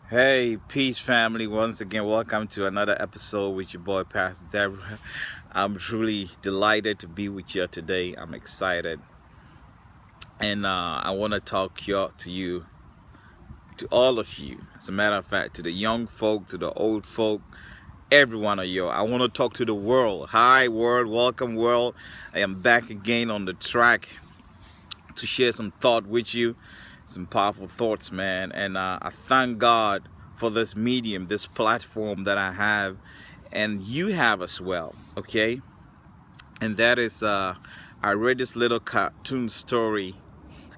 Hey, peace family. Once again, welcome to another episode with your boy, Pastor Deborah. I'm truly delighted to be with you today. I'm excited. And I want to talk to you, to all of you. As a matter of fact, to the young folk, to the old folk, every one of you. I want to talk to the world. Hi, world. Welcome, world. I am back again on the track to share some thought with you, some powerful thoughts, man. And I thank God for this medium, this platform that I have, and you have as well. Okay, and that is I read this little cartoon story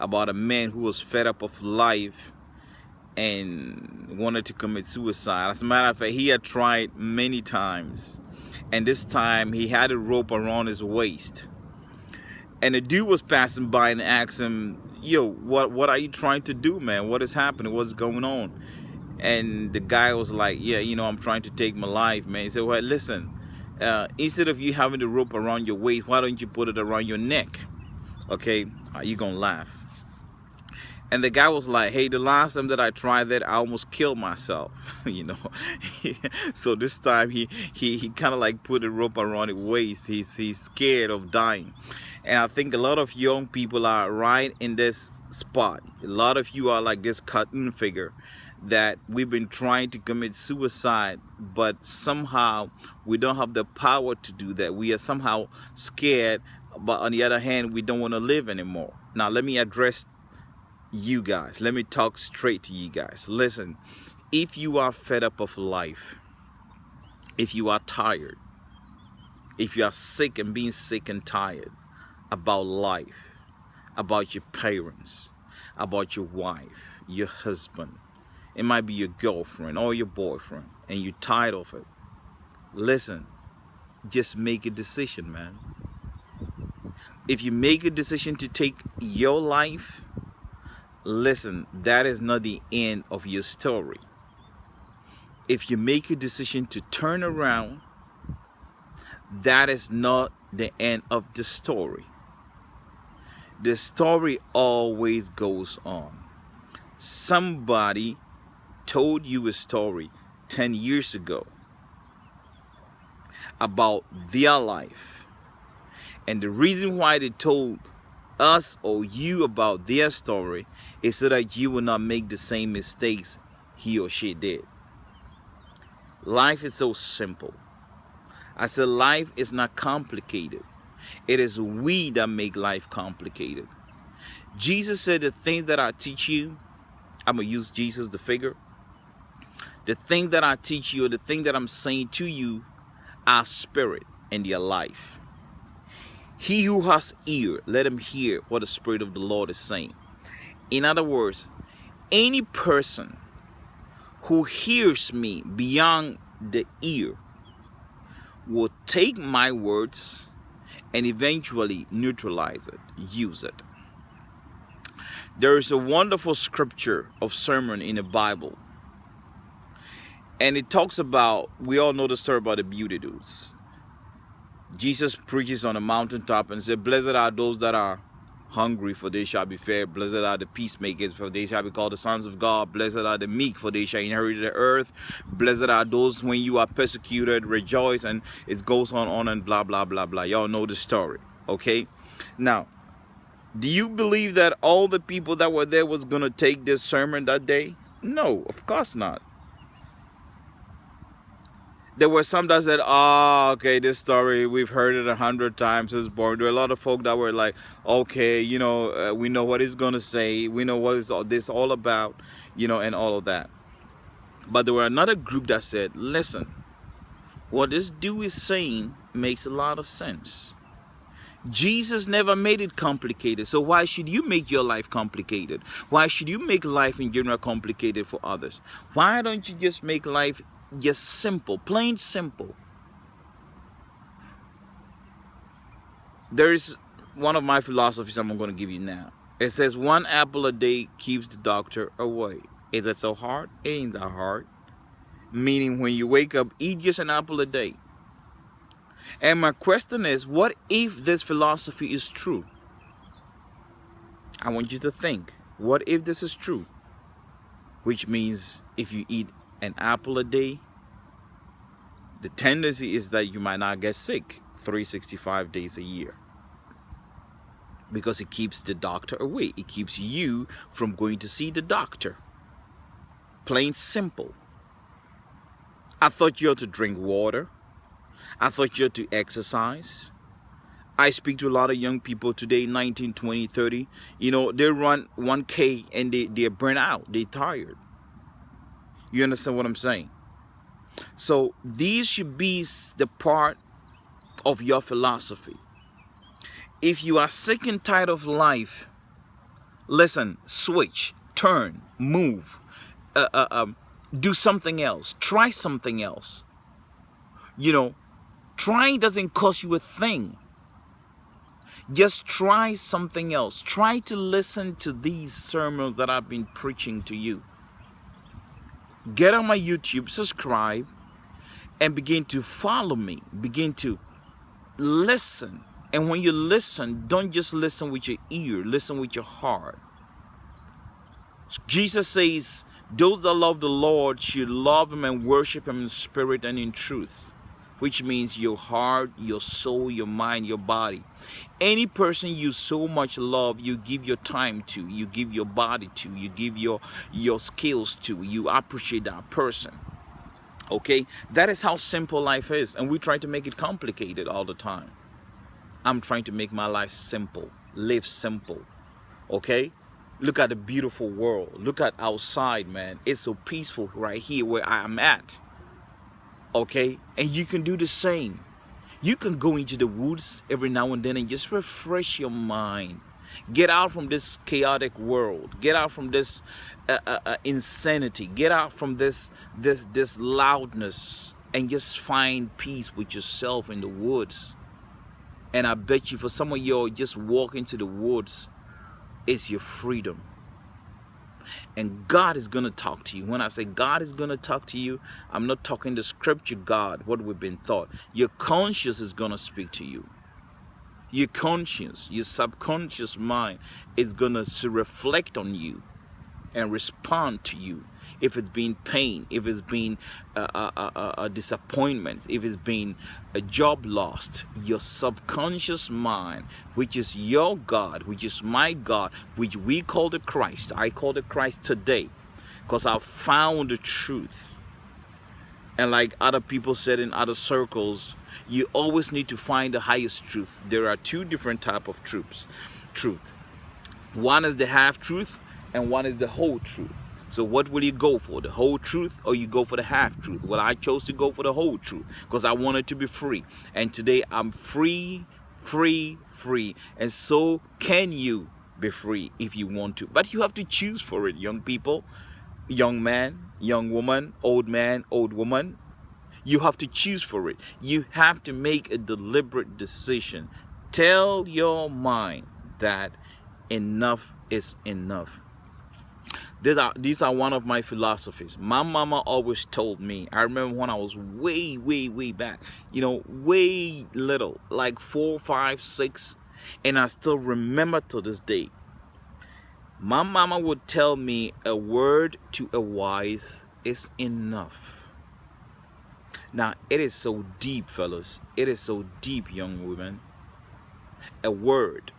about a man who was fed up of life and wanted to commit suicide. As a matter of fact, he had tried many times, and this time he had a rope around his waist, and the dude was passing by and asked him, yo, what are you trying to do, man? What is happening? What's going on? And the guy was like, yeah, I'm trying to take my life, man. He said, well, listen, instead of you having the rope around your waist, why don't you put it around your neck? Okay, you gonna laugh. And the guy was like, hey, the last time that I tried that, I almost killed myself. So this time he kind of like put a rope around his waist. He's scared of dying. And I think a lot of young people are right in this spot. A lot of you are like this cartoon figure that we've been trying to commit suicide, but somehow we don't have the power to do that. We are somehow scared, but on the other hand, we don't want to live anymore. Now let me address you guys. Let me talk straight to you guys. Listen, if you are fed up of life, if you are tired, if you are sick and being sick and tired about life, about your parents, about your wife, your husband, it might be your girlfriend or your boyfriend, and you're tired of it, listen, just make a decision, man. If you make a decision to take your life, listen, that is not the end of your story. If you make a decision to turn around, that is not the end of the story. The story always goes on. Somebody told you a story 10 years ago about their life. And the reason why they told us or you about their story is so that you will not make the same mistakes he or she did. Life is so simple. I said life is not complicated. It is we that make life complicated. Jesus said, the things that I teach you, I'm going to use Jesus the figure. The thing that I teach you, or the thing that I'm saying to you, are spirit and their life. He who has ear, let him hear what the Spirit of the Lord is saying. In other words, any person who hears me beyond the ear will take my words and eventually neutralize it, use it. There is a wonderful scripture of sermon in the Bible, and it talks about, we all know the story about the Beatitudes. Jesus preaches on a mountaintop and said, blessed are those that are hungry, for they shall be fed. Blessed are the peacemakers, for they shall be called the sons of God. Blessed are the meek, for they shall inherit the earth. Blessed are those when you are persecuted, rejoice. And it goes on and blah, blah, blah, blah. Y'all know the story, okay? Now, do you believe that all the people that were there was going to take this sermon that day? No, of course not. There were some that said, oh, okay, this story, we've heard it 100 times, it's boring. There were a lot of folk that were like, okay, we know what he's going to say. We know what is this all about, and all of that. But there were another group that said, listen, what this dude is saying makes a lot of sense. Jesus never made it complicated. So why should you make your life complicated? Why should you make life in general complicated for others? Why don't you just make life just simple, plain simple? There's one of my philosophies I'm going to give you now. It says one apple a day keeps the doctor away. Is that so hard? It ain't that hard. Meaning when you wake up, eat just an apple a day. And my question is, what if this philosophy is true? I want you to think, what if this is true? which means if you eat an apple a day, the tendency is that you might not get sick 365 days a year, because it keeps the doctor away. It keeps you from going to see the doctor. Plain simple. I thought you ought to drink water. I thought you ought to exercise. I speak to a lot of young people today, 19, 20, 30. You know, they run 1K and they're burnt out. They're tired. You understand what I'm saying? So these should be the part of your philosophy. If you are sick and tired of life, listen, switch, turn, move, do something else, try something else. You know, trying doesn't cost you a thing. Just try something else. Try to listen to these sermons that I've been preaching to you. Get on my YouTube, subscribe, and begin to follow me. Begin to listen. And when you listen, don't just listen with your ear, listen with your heart. Jesus says, those that love the Lord should love him and worship him in spirit and in truth, which means your heart, your soul, your mind, your body. Any person you so much love, you give your time to, you give your body to, you give your skills to, you appreciate that person. Okay? That is how simple life is. And we try to make it complicated all the time. I'm trying to make my life simple, live simple, okay? Look at the beautiful world. Look at outside, man. It's so peaceful right here where I am at, okay? And you can do the same. You can go into the woods every now and then and just refresh your mind. Get out from this chaotic world. Get out from this insanity. Get out from this loudness and just find peace with yourself in the woods. And I bet you for some of y'all, just walk into the woods, it's your freedom. And God is going to talk to you. When I say God is going to talk to you, I'm not talking the scripture God, what we've been taught. Your conscience is going to speak to you. Your conscience, your subconscious mind is going to reflect on you and respond to you. If it's been pain, if it's been a disappointment, if it's been a job lost, your subconscious mind, which is your God, which is my God, which we call the Christ. I call the Christ today because I've found the truth. And like other people said in other circles, you always need to find the highest truth. There are two different types of truth. One is the half truth and one is the whole truth. So what will you go for? The whole truth or you go for the half truth? Well, I chose to go for the whole truth because I wanted to be free. And today I'm free, free, free. And so can you be free if you want to. But you have to choose for it, young people, young man, young woman, old man, old woman. You have to choose for it. You have to make a deliberate decision. Tell your that enough is enough. These are one of my philosophies. My mama always told me, I remember when I was way back, you know, way little, like 4, 5, 6, and I still remember to this day. My mama would tell me a word to a wise is enough. Now, it is so deep, fellas. It is so deep, young women. A word.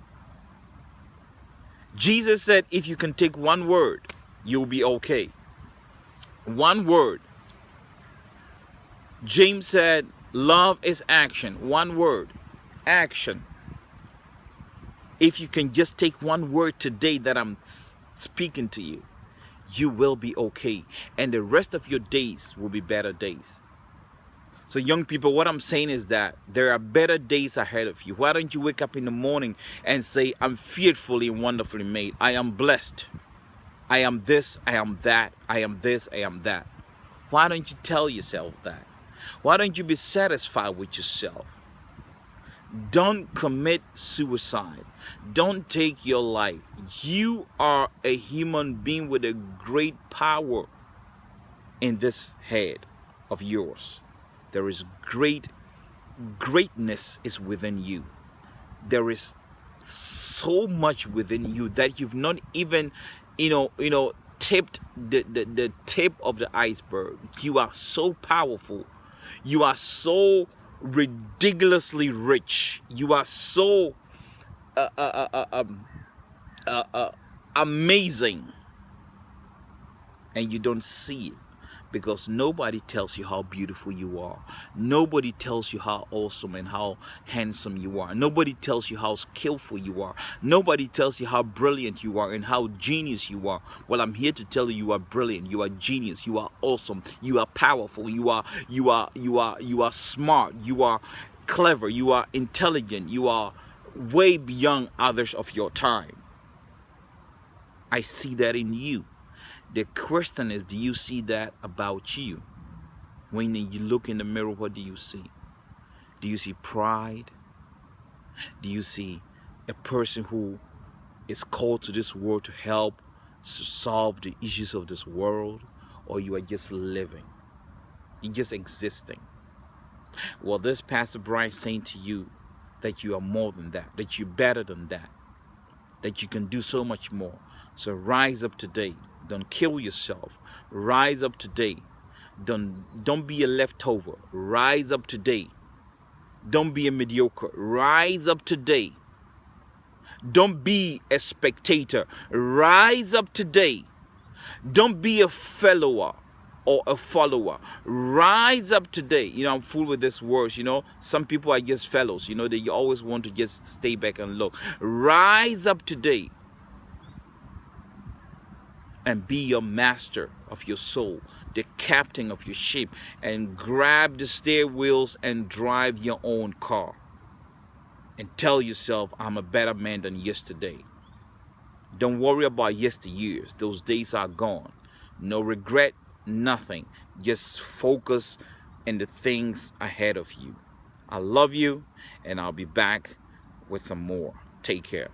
Jesus said, if you can take one word, you'll be okay. One word. James said, love is action. One word. Action. If you can just take one word today that I'm speaking to you, you will be okay. And the rest of your days will be better days. So young people, what I'm saying is that there are better days ahead of you. Why don't you wake up in the morning and say, I'm fearfully and wonderfully made. I am blessed. I am this, I am that, I am this, I am that. Why don't you tell yourself that? Why don't you be satisfied with yourself? Don't commit suicide. Don't take your life. You are a human being with a great power in this head of yours. There is greatness is within you. There is so much within you that you've not even, the tip of the iceberg. You are so powerful. You are so ridiculously rich. You are so amazing, and you don't see it because nobody tells you how beautiful you are. Nobody tells you how awesome and how handsome you are. Nobody tells you how skillful you are. Nobody tells you how brilliant you are and how genius you are. Well, I'm here to tell you, you are brilliant, you are genius, you are awesome, you are powerful, you are smart, you are clever, you are intelligent, you are way beyond others of your time. I see that in you. The question is, do you see that about you? When you look in the mirror, what do you see? Do you see pride? Do you see a person who is called to this world to help to solve the issues of this world? Or you are just living? You're just existing? Well, this Pastor Brian saying to you that you are more than that, that you're better than that, that you can do so much more. So rise up today. Don't kill yourself. Rise up today. Don't be a leftover. Rise up today. Don't be a mediocre. Rise up today. Don't be a spectator. Rise up today. Don't be a follower or a follower. Rise up today. You know, I'm full with these words. You know, some people are just fellows. You know, they always want to just stay back and look. Rise up today and be your master of your soul, the captain of your ship, and grab the steer wheels and drive your own car. And tell yourself, I'm a better man than yesterday. Don't worry about yesteryears. Those days are gone. No regret, nothing. Just focus on the things ahead of you. I love you, and I'll be back with some more. Take care.